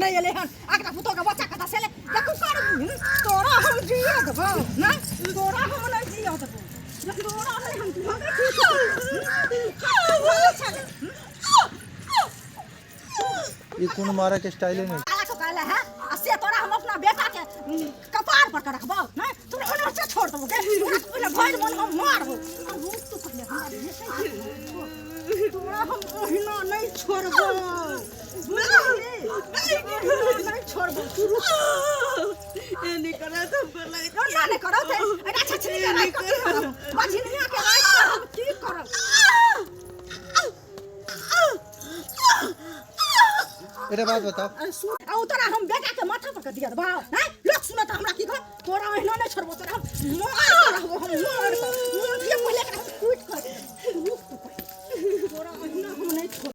नहीं एले हन आकरा पुतो का बच्चा कता सेले देखू कर तोरा हम जिया देबो ना तोरा हम नहीं जिया देबो तोरा नहीं हम ये कौन मारा के स्टाइल है काला तो काला है असे तोरा हम अपना बेटा के कपार पर रखबो ना तू हमरा से छोड़ देबो के तोरा भाई मन हम मारबो और वो तू पहले हमरा ये सही तोरा हम ओहिना नहीं छोड़बो नहीं छोड़बो ये नहीं करा तो बोलाई ना नहीं करो ते अच्छा छनी के राइट कर बाझिनिया के राइट हम की करब एरे बात बताओ आ तोरा हम बेटा के माथा पर दिया देबो हैं लोग सुनत हमरा की कह तोरा ओहिना नहीं छोड़बो तोरा हम मार रहबो हम मार ये पहले हम कूट कर